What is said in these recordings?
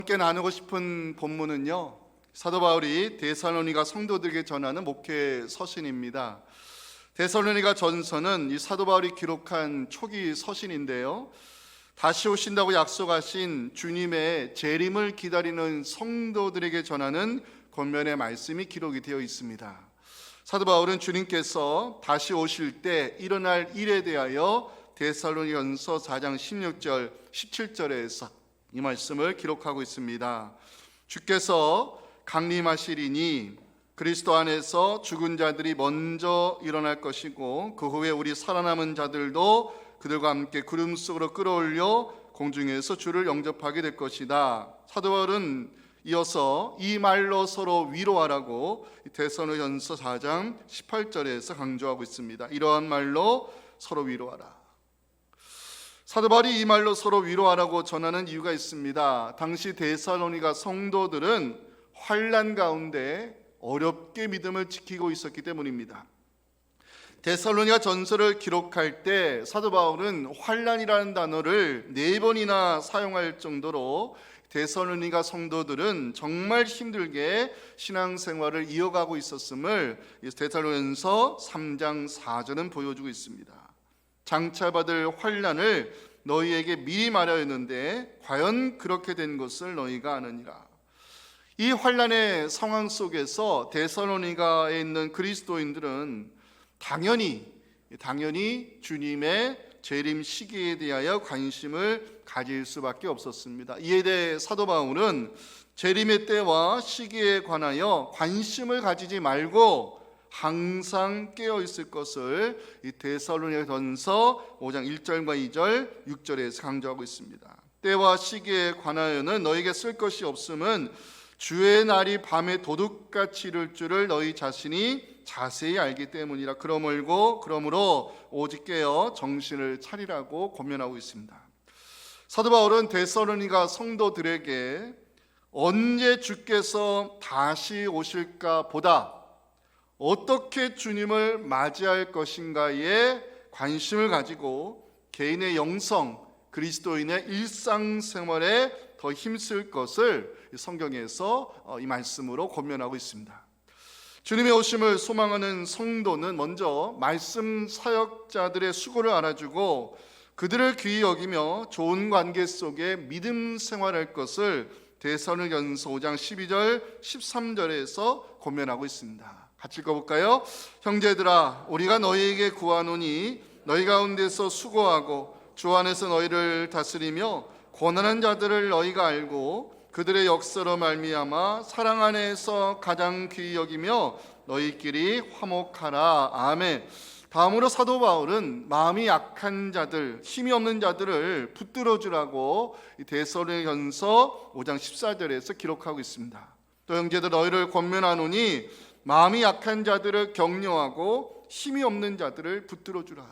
함께 나누고 싶은 본문은요, 사도 바울이 데살로니가 성도들에게 전하는 목회 서신입니다. 데살로니가 전서는 이 사도 바울이 기록한 초기 서신인데요, 다시 오신다고 약속하신 주님의 재림을 기다리는 성도들에게 전하는 권면의 말씀이 기록이 되어 있습니다. 사도 바울은 주님께서 다시 오실 때 일어날 일에 대하여 데살로니가전서 4장 16절 17절에서 이 말씀을 기록하고 있습니다. 주께서 강림하시리니 그리스도 안에서 죽은 자들이 먼저 일어날 것이고 그 후에 우리 살아남은 자들도 그들과 함께 구름 속으로 끌어올려 공중에서 주를 영접하게 될 것이다. 사도 바울은 이어서 이 말로 서로 위로하라고 데살로니가전서 4장 18절에서 강조하고 있습니다. 이러한 말로 서로 위로하라. 사도 바울이 이 말로 서로 위로하라고 전하는 이유가 있습니다. 당시 데살로니가 성도들은 환난 가운데 어렵게 믿음을 지키고 있었기 때문입니다. 데살로니가 전서를 기록할 때 사도 바울은 환난이라는 단어를 4번이나 사용할 정도로 데살로니가 성도들은 정말 힘들게 신앙생활을 이어가고 있었음을 데살로니가전서 3장 4절은 보여주고 있습니다. 장차 받을 환난을 너희에게 미리 말하였는데 과연 그렇게 된 것을 너희가 아느니라. 이 환난의 상황 속에서 데살로니가에 있는 그리스도인들은 당연히 주님의 재림 시기에 대하여 관심을 가질 수밖에 없었습니다. 이에 대해 사도 바울은 재림의 때와 시기에 관하여 관심을 가지지 말고 항상 깨어 있을 것을 이 데살로니가전서 5장 1절과 2절, 6절에서 강조하고 있습니다. 때와 시기에 관하여는 너에게 쓸 것이 없음은 주의 날이 밤에 도둑같이 이를 줄을 너희 자신이 자세히 알기 때문이라. 그러므로 오직 깨어 정신을 차리라고 권면하고 있습니다. 사도 바울은 데살로니가 성도들에게 언제 주께서 다시 오실까 보다 어떻게 주님을 맞이할 것인가에 관심을 가지고 개인의 영성, 그리스도인의 일상생활에 더 힘쓸 것을 성경에서 이 말씀으로 권면하고 있습니다. 주님의 오심을 소망하는 성도는 먼저 말씀 사역자들의 수고를 알아주고 그들을 귀히 여기며 좋은 관계 속에 믿음 생활할 것을 데살로니가전서 5장 12절 13절에서 권면하고 있습니다. 같이 읽어볼까요? 형제들아, 우리가 너희에게 구하노니 너희 가운데서 수고하고 주 안에서 너희를 다스리며 고난한 자들을 너희가 알고 그들의 역사로 말미암아 사랑 안에서 가장 귀히 여기며 너희끼리 화목하라. 아멘. 다음으로 사도 바울은 마음이 약한 자들, 힘이 없는 자들을 붙들어 주라고 데살로니가전서 5장 14절에서 기록하고 있습니다. 또 형제들, 너희를 권면하노니 마음이 약한 자들을 격려하고 힘이 없는 자들을 붙들어 주라.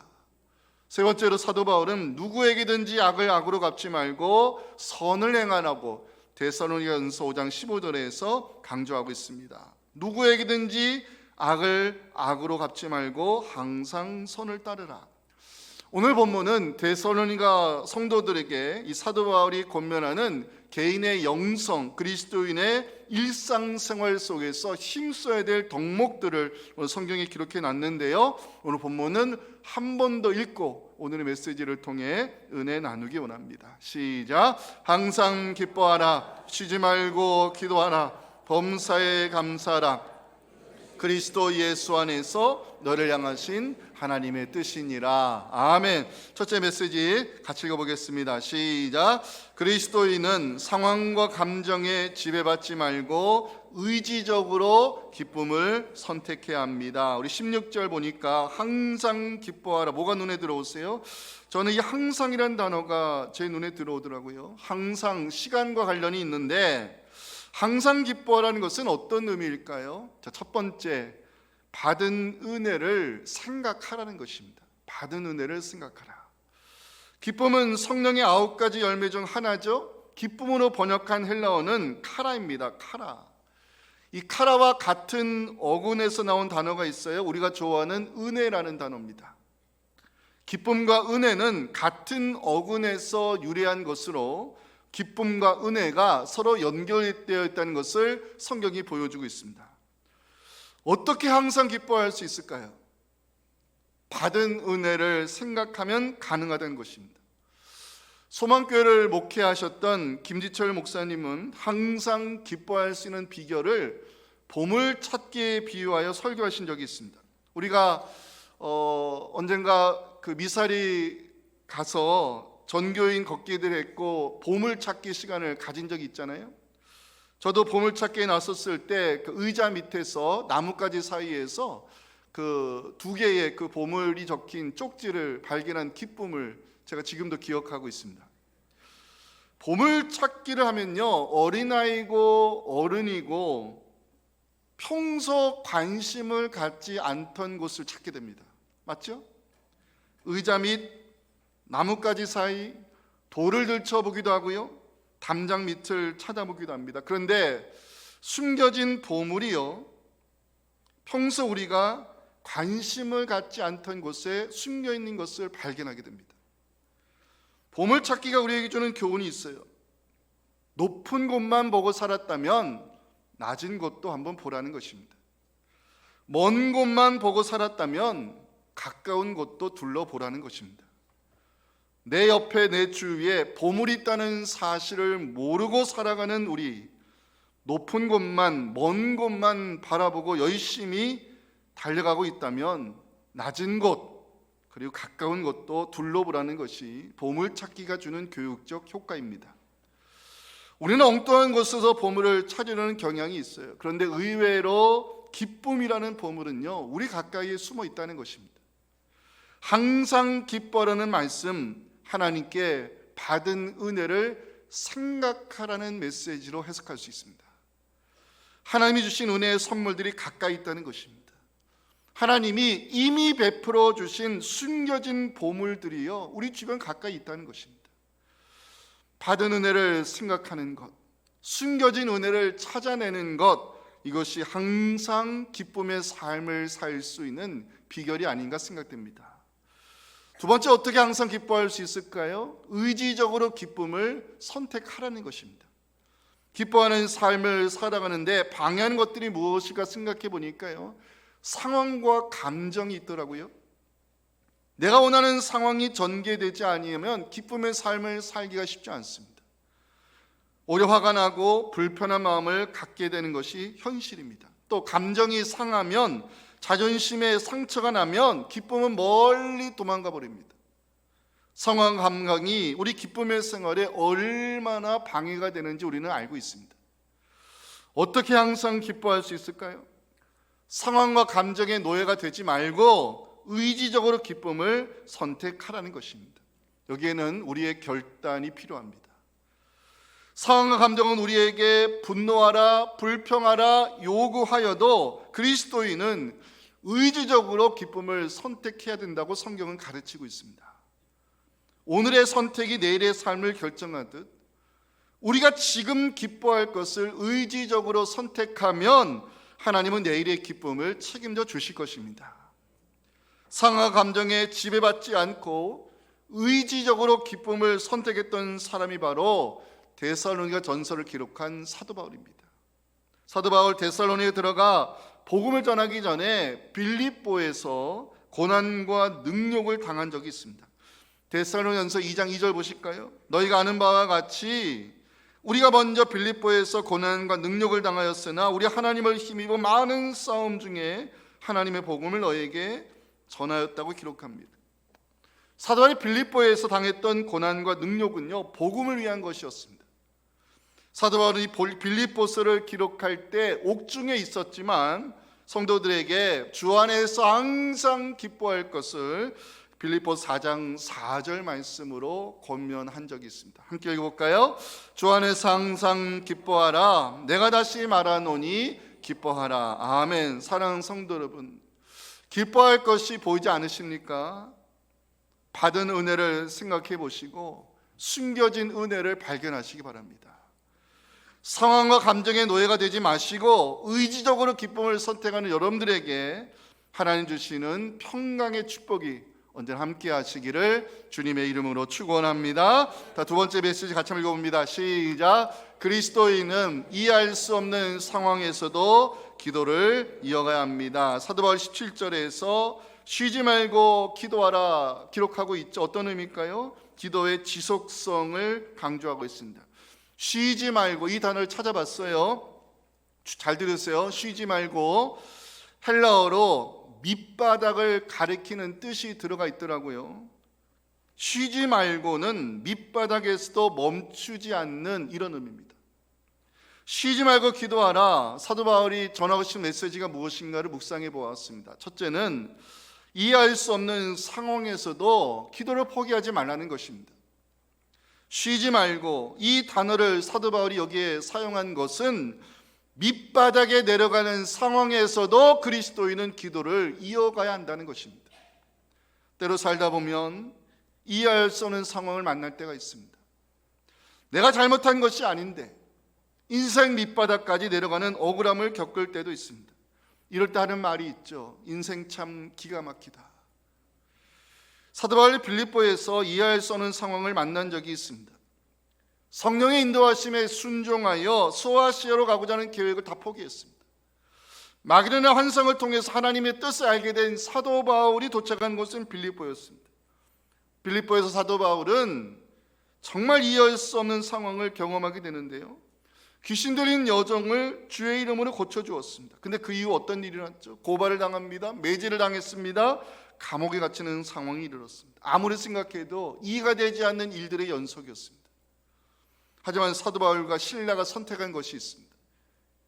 세 번째로 사도 바울은 누구에게든지 악을 악으로 갚지 말고 선을 행하라고 데살로니가전서 5장 15절에서 강조하고 있습니다. 누구에게든지 악을 악으로 갚지 말고 항상 선을 따르라. 오늘 본문은 데살로니가 성도들에게 이 사도 바울이 권면하는 개인의 영성, 그리스도인의 일상생활 속에서 힘써야 될 덕목들을 오늘 성경에 기록해 놨는데요, 오늘 본문은 한 번 더 읽고 오늘의 메시지를 통해 은혜 나누기 원합니다. 시작. 항상 기뻐하라. 쉬지 말고 기도하라. 범사에 감사하라. 그리스도 예수 안에서 너를 향하신 하나님의 뜻이니라. 아멘. 첫째 메시지 같이 읽어보겠습니다. 시작. 그리스도인은 상황과 감정에 지배받지 말고 의지적으로 기쁨을 선택해야 합니다. 우리 16절 보니까 항상 기뻐하라. 뭐가 눈에 들어오세요? 저는 이 항상이라는 단어가 제 눈에 들어오더라고요. 항상 시간과 관련이 있는데 항상 기뻐하라는 것은 어떤 의미일까요? 자, 첫 번째, 받은 은혜를 생각하라는 것입니다. 받은 은혜를 생각하라. 기쁨은 성령의 9가지 열매 중 하나죠. 기쁨으로 번역한 헬라어는 카라입니다. 카라. 이 카라와 같은 어근에서 나온 단어가 있어요. 우리가 좋아하는 은혜라는 단어입니다. 기쁨과 은혜는 같은 어근에서 유래한 것으로 기쁨과 은혜가 서로 연결되어 있다는 것을 성경이 보여주고 있습니다. 어떻게 항상 기뻐할 수 있을까요? 받은 은혜를 생각하면 가능하다는 것입니다. 소망교회를 목회하셨던 김지철 목사님은 항상 기뻐할 수 있는 비결을 보물찾기에 비유하여 설교하신 적이 있습니다. 우리가 언젠가 그 미사리 가서 전교인 걷기들 했고 보물찾기 시간을 가진 적이 있잖아요. 저도 보물찾기에 나섰을 때 그 의자 밑에서 나뭇가지 사이에서 그 두 개의 그 보물이 적힌 쪽지를 발견한 기쁨을 제가 지금도 기억하고 있습니다. 보물찾기를 하면요, 어린아이고 어른이고 평소 관심을 갖지 않던 곳을 찾게 됩니다. 맞죠? 의자 밑, 나뭇가지 사이, 돌을 들춰보기도 하고요, 담장 밑을 찾아보기도 합니다. 그런데 숨겨진 보물이요, 평소 우리가 관심을 갖지 않던 곳에 숨겨있는 것을 발견하게 됩니다. 보물찾기가 우리에게 주는 교훈이 있어요. 높은 곳만 보고 살았다면 낮은 곳도 한번 보라는 것입니다. 먼 곳만 보고 살았다면 가까운 곳도 둘러보라는 것입니다. 내 옆에 내 주위에 보물이 있다는 사실을 모르고 살아가는 우리, 높은 곳만 먼 곳만 바라보고 열심히 달려가고 있다면 낮은 곳 그리고 가까운 곳도 둘러보라는 것이 보물찾기가 주는 교육적 효과입니다. 우리는 엉뚱한 곳에서 보물을 찾으려는 경향이 있어요. 그런데 의외로 기쁨이라는 보물은요, 우리 가까이에 숨어 있다는 것입니다. 항상 기뻐라는 말씀, 하나님께 받은 은혜를 생각하라는 메시지로 해석할 수 있습니다. 하나님이 주신 은혜의 선물들이 가까이 있다는 것입니다. 하나님이 이미 베풀어 주신 숨겨진 보물들이요, 우리 주변 가까이 있다는 것입니다. 받은 은혜를 생각하는 것, 숨겨진 은혜를 찾아내는 것, 이것이 항상 기쁨의 삶을 살 수 있는 비결이 아닌가 생각됩니다. 두 번째, 어떻게 항상 기뻐할 수 있을까요? 의지적으로 기쁨을 선택하라는 것입니다. 기뻐하는 삶을 살아가는데 방해하는 것들이 무엇일까 생각해 보니까요, 상황과 감정이 있더라고요. 내가 원하는 상황이 전개되지 아니하면 기쁨의 삶을 살기가 쉽지 않습니다. 오히려 화가 나고 불편한 마음을 갖게 되는 것이 현실입니다. 또 감정이 상하면, 자존심에 상처가 나면 기쁨은 멀리 도망가 버립니다. 상황 감각이 우리 기쁨의 생활에 얼마나 방해가 되는지 우리는 알고 있습니다. 어떻게 항상 기뻐할 수 있을까요? 상황과 감정의 노예가 되지 말고 의지적으로 기쁨을 선택하라는 것입니다. 여기에는 우리의 결단이 필요합니다. 상황과 감정은 우리에게 분노하라, 불평하라 요구하여도 그리스도인은 의지적으로 기쁨을 선택해야 된다고 성경은 가르치고 있습니다. 오늘의 선택이 내일의 삶을 결정하듯 우리가 지금 기뻐할 것을 의지적으로 선택하면 하나님은 내일의 기쁨을 책임져 주실 것입니다. 상황과 감정에 지배받지 않고 의지적으로 기쁨을 선택했던 사람이 바로 데살로니가 전서를 기록한 사도 바울입니다. 사도 바울 데살로니에 들어가 복음을 전하기 전에 빌립보에서 고난과 능욕을 당한 적이 있습니다. 데살로니가전서 2장 2절 보실까요? 너희가 아는 바와 같이 우리가 먼저 빌립보에서 고난과 능욕을 당하였으나 우리 하나님을 힘입어 많은 싸움 중에 하나님의 복음을 너희에게 전하였다고 기록합니다. 사도 바울이 빌립보에서 당했던 고난과 능욕은요, 복음을 위한 것이었습니다. 사도 바울이 빌립보서를 기록할 때 옥중에 있었지만 성도들에게 주 안에서 항상 기뻐할 것을 빌립보서 4장 4절 말씀으로 권면한 적이 있습니다. 함께 읽어볼까요? 주 안에서 항상 기뻐하라. 내가 다시 말하노니 기뻐하라. 아멘. 사랑하는 성도 여러분, 기뻐할 것이 보이지 않으십니까? 받은 은혜를 생각해 보시고 숨겨진 은혜를 발견하시기 바랍니다. 상황과 감정의 노예가 되지 마시고 의지적으로 기쁨을 선택하는 여러분들에게 하나님 주시는 평강의 축복이 언제나 함께 하시기를 주님의 이름으로 축원합니다. 두 번째 메시지 같이 한번 읽어봅니다. 시작. 그리스도인은 이해할 수 없는 상황에서도 기도를 이어가야 합니다. 사도 바울 17절에서 쉬지 말고 기도하라 기록하고 있죠. 어떤 의미일까요? 기도의 지속성을 강조하고 있습니다. 쉬지 말고, 이 단어를 찾아봤어요. 잘 들으세요. 쉬지 말고 헬라어로 밑바닥을 가리키는 뜻이 들어가 있더라고요. 쉬지 말고는 밑바닥에서도 멈추지 않는 이런 의미입니다. 쉬지 말고 기도하라. 사도 바울이 전하고 싶은 메시지가 무엇인가를 묵상해 보았습니다. 첫째는 이해할 수 없는 상황에서도 기도를 포기하지 말라는 것입니다. 쉬지 말고, 이 단어를 사도 바울이 여기에 사용한 것은 밑바닥에 내려가는 상황에서도 그리스도인은 기도를 이어가야 한다는 것입니다. 때로 살다 보면 이해할 수 없는 상황을 만날 때가 있습니다. 내가 잘못한 것이 아닌데 인생 밑바닥까지 내려가는 억울함을 겪을 때도 있습니다. 이럴 때 하는 말이 있죠. 인생 참 기가 막히다. 사도 바울이 빌립보에서 이해할 수 없는 상황을 만난 적이 있습니다. 성령의 인도하심에 순종하여 소아시아로 가고자 하는 계획을 다 포기했습니다. 마게도냐 환상을 통해서 하나님의 뜻을 알게 된 사도 바울이 도착한 곳은 빌립보였습니다. 빌립보에서 사도 바울은 정말 이해할 수 없는 상황을 경험하게 되는데요. 귀신 들린 여종을 주의 이름으로 고쳐주었습니다. 근데 그 이후 어떤 일이 났죠? 고발을 당합니다. 매질을 당했습니다. 감옥에 갇히는 상황이 이르렀습니다. 아무리 생각해도 이해가 되지 않는 일들의 연속이었습니다. 하지만 사도 바울과 실라가 선택한 것이 있습니다.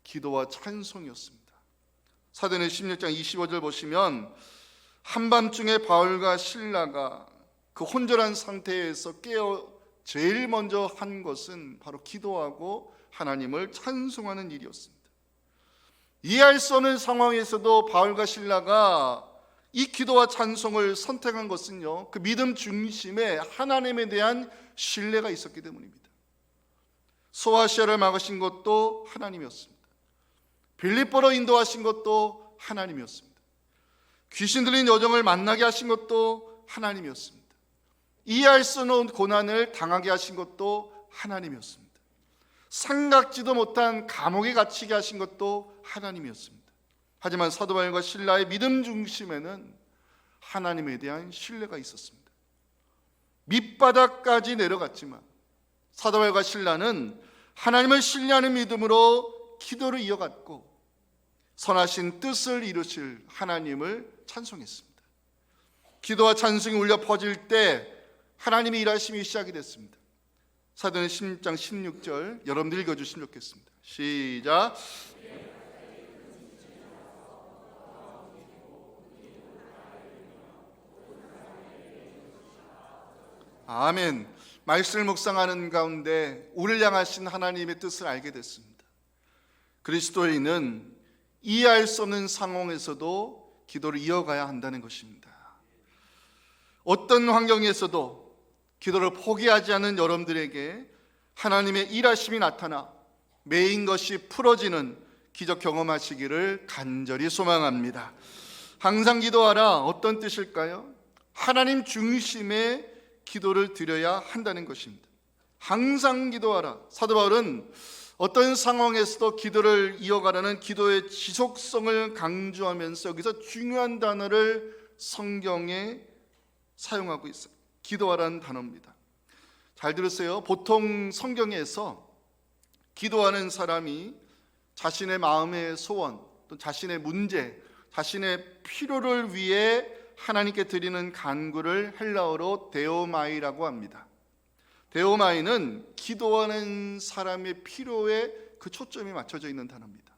기도와 찬송이었습니다. 사도행전 16장 25절 보시면 한밤중에 바울과 실라가 그 혼절한 상태에서 깨어 제일 먼저 한 것은 바로 기도하고 하나님을 찬송하는 일이었습니다. 이해할 수 없는 상황에서도 바울과 실라가 이 기도와 찬송을 선택한 것은요, 그 믿음 중심에 하나님에 대한 신뢰가 있었기 때문입니다. 소아시아를 막으신 것도 하나님이었습니다. 빌립보로 인도하신 것도 하나님이었습니다. 귀신 들린 여종을 만나게 하신 것도 하나님이었습니다. 이해할 수 없는 고난을 당하게 하신 것도 하나님이었습니다. 생각지도 못한 감옥에 갇히게 하신 것도 하나님이었습니다. 하지만 사도 바울과 실라의 믿음 중심에는 하나님에 대한 신뢰가 있었습니다. 밑바닥까지 내려갔지만 사도 바울과 실라는 하나님을 신뢰하는 믿음으로 기도를 이어갔고 선하신 뜻을 이루실 하나님을 찬송했습니다. 기도와 찬송이 울려 퍼질 때 하나님의 일하심이 시작이 됐습니다. 사도행전 16장 16절 여러분들 읽어주시면 좋겠습니다. 시작. 아멘. 말씀을 묵상하는 가운데 우리를 향하신 하나님의 뜻을 알게 됐습니다. 그리스도인은 이해할 수 없는 상황에서도 기도를 이어가야 한다는 것입니다. 어떤 환경에서도 기도를 포기하지 않는 여러분들에게 하나님의 일하심이 나타나 매인 것이 풀어지는 기적 경험하시기를 간절히 소망합니다. 항상 기도하라. 어떤 뜻일까요? 하나님 중심의 기도를 드려야 한다는 것입니다. 항상 기도하라. 사도 바울은 어떤 상황에서도 기도를 이어가라는 기도의 지속성을 강조하면서 여기서 중요한 단어를 성경에 사용하고 있어요. 기도하라는 단어입니다. 잘 들으세요. 보통 성경에서 기도하는 사람이 자신의 마음의 소원, 또 자신의 문제, 자신의 필요를 위해 하나님께 드리는 간구를 헬라어로 데오마이라고 합니다. 데오마이는 기도하는 사람의 필요에 그 초점이 맞춰져 있는 단어입니다.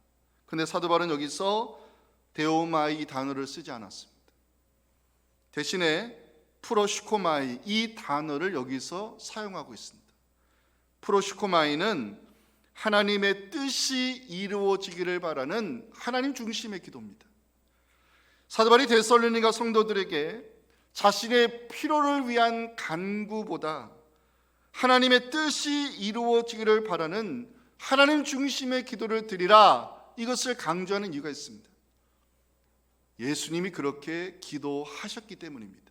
그런데 사도 바울은 여기서 데오마이 단어를 쓰지 않았습니다. 대신에 프로시코마이, 이 단어를 여기서 사용하고 있습니다. 프로시코마이는 하나님의 뜻이 이루어지기를 바라는 하나님 중심의 기도입니다. 사도 바울이 데살로니가 성도들에게 자신의 필요를 위한 간구보다 하나님의 뜻이 이루어지기를 바라는 하나님 중심의 기도를 드리라, 이것을 강조하는 이유가 있습니다. 예수님이 그렇게 기도하셨기 때문입니다.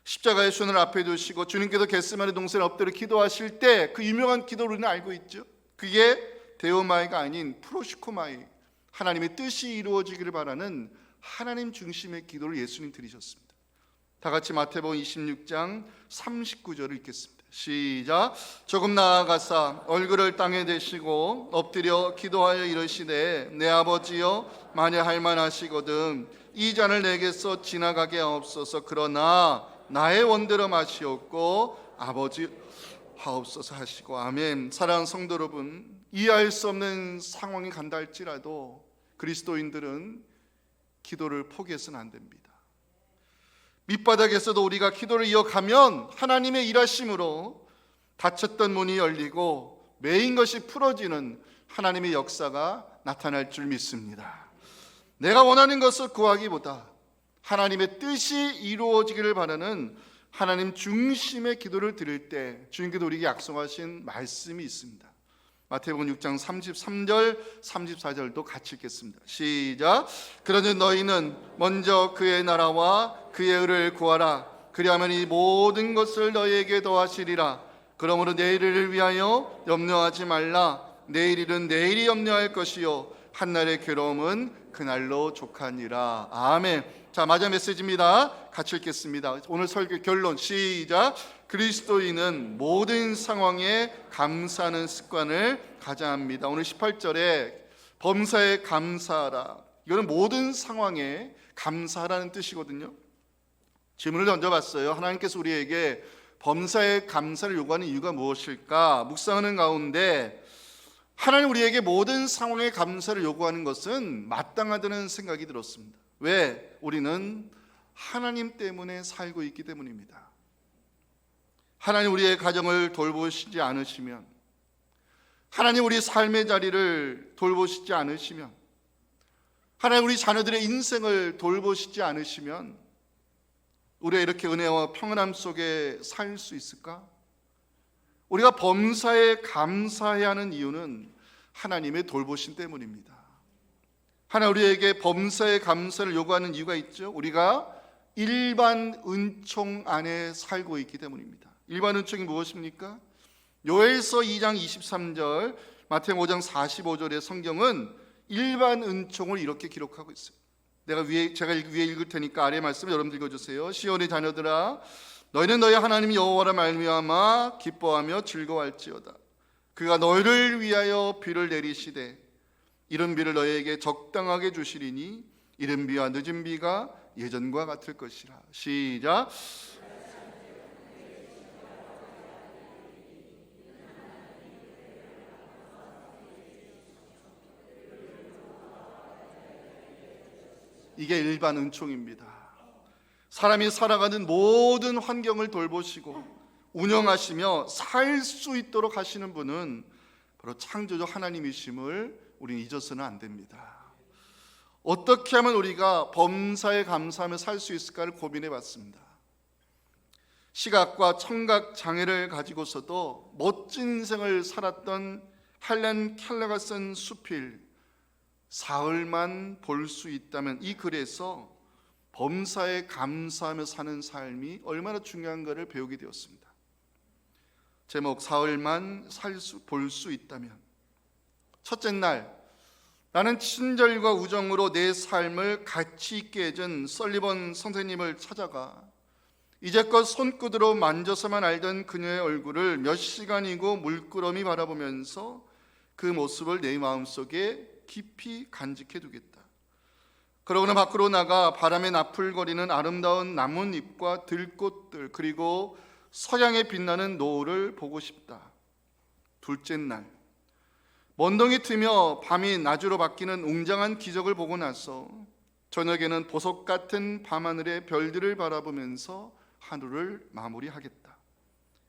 십자가의 손을 앞에 두시고 주님께서 겟세마네 동산에 엎드려 기도하실 때 그 유명한 기도를 우리는 알고 있죠. 그게 데오마이가 아닌 프로시코마이, 하나님의 뜻이 이루어지기를 바라는 하나님 중심의 기도를 예수님 드리셨습니다. 다 같이 마태복음 26장 39절을 읽겠습니다. 시작. 조금 나아가사 얼굴을 땅에 대시고 엎드려 기도하여 이르시되 내 아버지여 만일 할만하시거든 이 잔을 내게서 지나가게 하옵소서. 그러나 나의 원대로 마시옵고 아버지 하옵소서 하시고. 아멘. 사랑하는 성도 여러분, 이해할 수 없는 상황이 간다 할지라도 그리스도인들은 기도를 포기해서는 안 됩니다. 밑바닥에서도 우리가 기도를 이어가면 하나님의 일하심으로 닫혔던 문이 열리고 매인 것이 풀어지는 하나님의 역사가 나타날 줄 믿습니다. 내가 원하는 것을 구하기보다 하나님의 뜻이 이루어지기를 바라는 하나님 중심의 기도를 드릴 때 주님께서 우리에게 약속하신 말씀이 있습니다. 마태복음 6장 33절 34절도 같이 읽겠습니다. 시작. 그러니 너희는 먼저 그의 나라와 그의 의를 구하라. 그리하면 이 모든 것을 너희에게 더하시리라. 그러므로 내일을 위하여 염려하지 말라. 내일 일은 내일이 염려할 것이요 한날의 괴로움은 그날로 족하니라. 아멘. 자, 마지막 메시지입니다. 같이 읽겠습니다. 오늘 설교 결론 시작. 그리스도인은 모든 상황에 감사하는 습관을 가져야 합니다. 오늘 18절에 범사에 감사하라. 이거는 모든 상황에 감사하라는 뜻이거든요. 질문을 던져봤어요. 하나님께서 우리에게 범사에 감사를 요구하는 이유가 무엇일까? 묵상하는 가운데 하나님 우리에게 모든 상황에 감사를 요구하는 것은 마땅하다는 생각이 들었습니다. 왜? 우리는 하나님 때문에 살고 있기 때문입니다. 하나님 우리의 가정을 돌보시지 않으시면, 하나님 우리 삶의 자리를 돌보시지 않으시면, 하나님 우리 자녀들의 인생을 돌보시지 않으시면 우리가 이렇게 은혜와 평안함 속에 살 수 있을까? 우리가 범사에 감사해야 하는 이유는 하나님의 돌보심 때문입니다. 하나님 우리에게 범사에 감사를 요구하는 이유가 있죠. 우리가 일반 은총 안에 살고 있기 때문입니다. 일반 은총이 무엇입니까? 요엘서 2장 23절, 마태복음 5장 45절의 성경은 일반 은총을 이렇게 기록하고 있어요. 제가 위에 읽을 테니까 아래 말씀 여러분 읽어주세요. 시온의 자녀들아, 너희는 너희 하나님 여호와라 말미암아 기뻐하며 즐거워할지어다. 그가 너희를 위하여 비를 내리시되 이른 비를 너희에게 적당하게 주시리니 이른 비와 늦은 비가 예전과 같을 것이라. 시작. 이게 일반 은총입니다. 사람이 살아가는 모든 환경을 돌보시고 운영하시며 살 수 있도록 하시는 분은 바로 창조주 하나님이심을 우리는 잊어서는 안 됩니다. 어떻게 하면 우리가 범사에 감사하며 살 수 있을까를 고민해 봤습니다. 시각과 청각 장애를 가지고서도 멋진 인생을 살았던 헬렌 켈러가 쓴 수필 사흘만 볼 수 있다면, 이 글에서 범사에 감사하며 사는 삶이 얼마나 중요한가를 배우게 되었습니다. 제목 사흘만 볼 수 있다면. 첫째 날, 나는 친절과 우정으로 내 삶을 가치 있게 해준 설리번 선생님을 찾아가 이제껏 손끝으로 만져서만 알던 그녀의 얼굴을 몇 시간이고 물끄러미 바라보면서 그 모습을 내 마음속에 깊이 간직해 두겠다. 그러고는 밖으로 나가 바람에 나풀거리는 아름다운 나뭇잎과 들꽃들, 그리고 석양에 빛나는 노을을 보고 싶다. 둘째 날, 먼동이 트며 밤이 낮으로 바뀌는 웅장한 기적을 보고 나서 저녁에는 보석 같은 밤하늘의 별들을 바라보면서 하루를 마무리하겠다.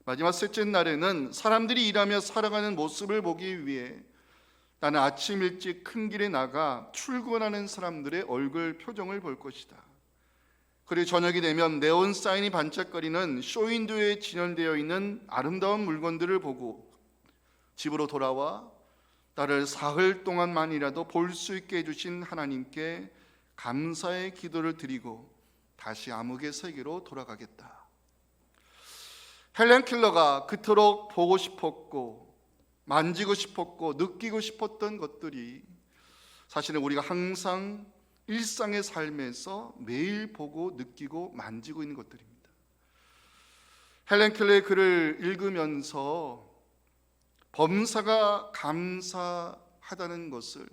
마지막 셋째 날에는 사람들이 일하며 살아가는 모습을 보기 위해 나는 아침 일찍 큰 길에 나가 출근하는 사람들의 얼굴 표정을 볼 것이다. 그리고 저녁이 되면 네온 사인이 반짝거리는 쇼윈도에 진열되어 있는 아름다운 물건들을 보고 집으로 돌아와 나를 사흘 동안만이라도 볼 수 있게 해주신 하나님께 감사의 기도를 드리고 다시 암흑의 세계로 돌아가겠다. 헬렌 켈러가 그토록 보고 싶었고 만지고 싶었고 느끼고 싶었던 것들이 사실은 우리가 항상 일상의 삶에서 매일 보고 느끼고 만지고 있는 것들입니다. 헬렌 켈러의 글을 읽으면서 범사가 감사하다는 것을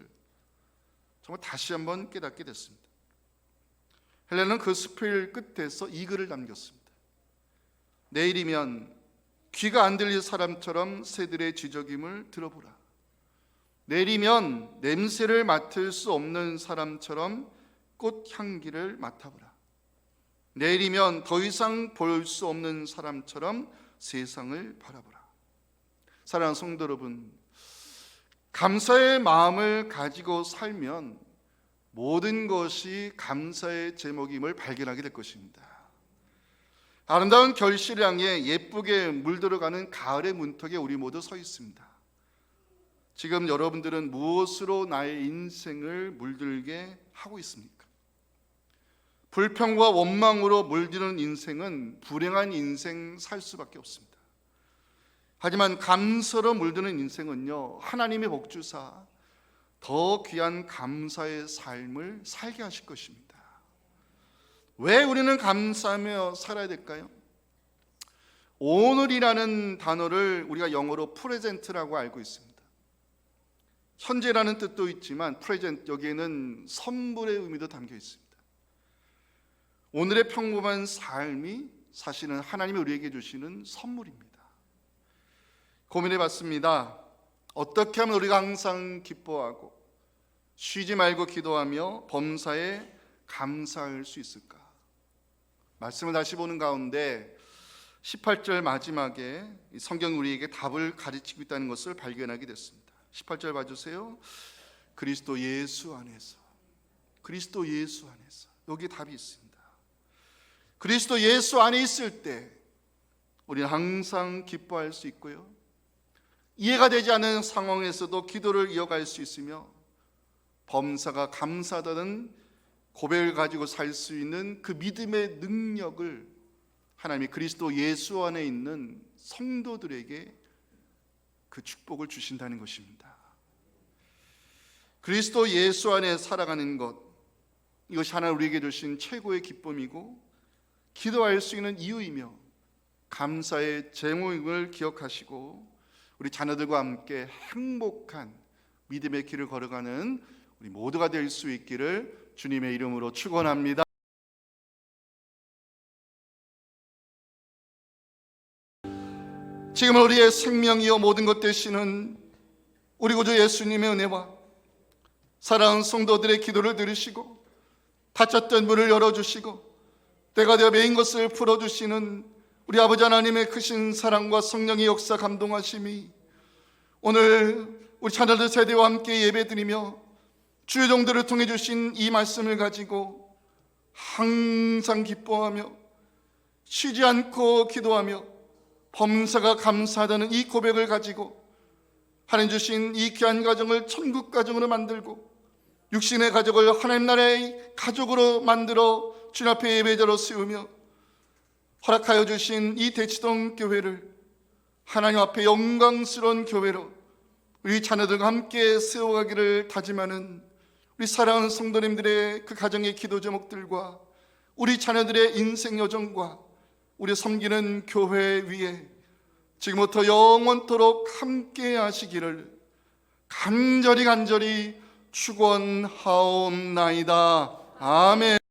정말 다시 한번 깨닫게 됐습니다. 헬렌은 그 수필 끝에서 이 글을 남겼습니다. 내일이면 귀가 안 들릴 사람처럼 새들의 지저귐을 들어보라. 내일이면 냄새를 맡을 수 없는 사람처럼 꽃향기를 맡아보라. 내일이면 더 이상 볼 수 없는 사람처럼 세상을 바라보라. 사랑하는 성도 여러분, 감사의 마음을 가지고 살면 모든 것이 감사의 제목임을 발견하게 될 것입니다. 아름다운 결실을 향해 예쁘게 물들어가는 가을의 문턱에 우리 모두 서 있습니다. 지금 여러분들은 무엇으로 나의 인생을 물들게 하고 있습니까? 불평과 원망으로 물드는 인생은 불행한 인생 살 수밖에 없습니다. 하지만 감사로 물드는 인생은요, 하나님의 복주사 더 귀한 감사의 삶을 살게 하실 것입니다. 왜 우리는 감사하며 살아야 될까요? 오늘이라는 단어를 우리가 영어로 프레젠트라고 알고 있습니다. 현재라는 뜻도 있지만 프레젠트, 여기에는 선물의 의미도 담겨 있습니다. 오늘의 평범한 삶이 사실은 하나님이 우리에게 주시는 선물입니다. 고민해 봤습니다. 어떻게 하면 우리가 항상 기뻐하고 쉬지 말고 기도하며 범사에 감사할 수 있을까? 말씀을 다시 보는 가운데 18절 마지막에 성경이 우리에게 답을 가르치고 있다는 것을 발견하게 됐습니다. 18절 봐주세요. 그리스도 예수 안에서, 그리스도 예수 안에서, 여기 답이 있습니다. 그리스도 예수 안에 있을 때 우리는 항상 기뻐할 수 있고요, 이해가 되지 않는 상황에서도 기도를 이어갈 수 있으며 범사가 감사하다는 고백을 가지고 살 수 있는 그 믿음의 능력을 하나님이 그리스도 예수 안에 있는 성도들에게 그 축복을 주신다는 것입니다. 그리스도 예수 안에 살아가는 것, 이것이 하나님 우리에게 주신 최고의 기쁨이고 기도할 수 있는 이유이며 감사의 제목을 기억하시고 우리 자녀들과 함께 행복한 믿음의 길을 걸어가는 우리 모두가 될 수 있기를 주님의 이름으로 축원합니다. 지금 우리의 생명이요 모든 것 되시는 우리 구주 예수님의 은혜와 사랑하는 성도들의 기도를 들으시고 닫혔던 문을 열어주시고 때가 되어 메인 것을 풀어주시는 우리 아버지 하나님의 크신 사랑과 성령의 역사 감동하심이 오늘 우리 자녀들 세대와 함께 예배드리며 주의 종들을 통해 주신 이 말씀을 가지고 항상 기뻐하며 쉬지 않고 기도하며 범사가 감사하다는 이 고백을 가지고 하나님 주신 이 귀한 가정을 천국 가정으로 만들고 육신의 가족을 하나님 나라의 가족으로 만들어 주님 앞에 예배자로 세우며 허락하여 주신 이 대치동 교회를 하나님 앞에 영광스러운 교회로 우리 자녀들과 함께 세워가기를 다짐하는 우리 사랑하는 성도님들의 그 가정의 기도 제목들과 우리 자녀들의 인생 여정과 우리 섬기는 교회 위에 지금부터 영원토록 함께 하시기를 간절히 축원하옵나이다. 아멘.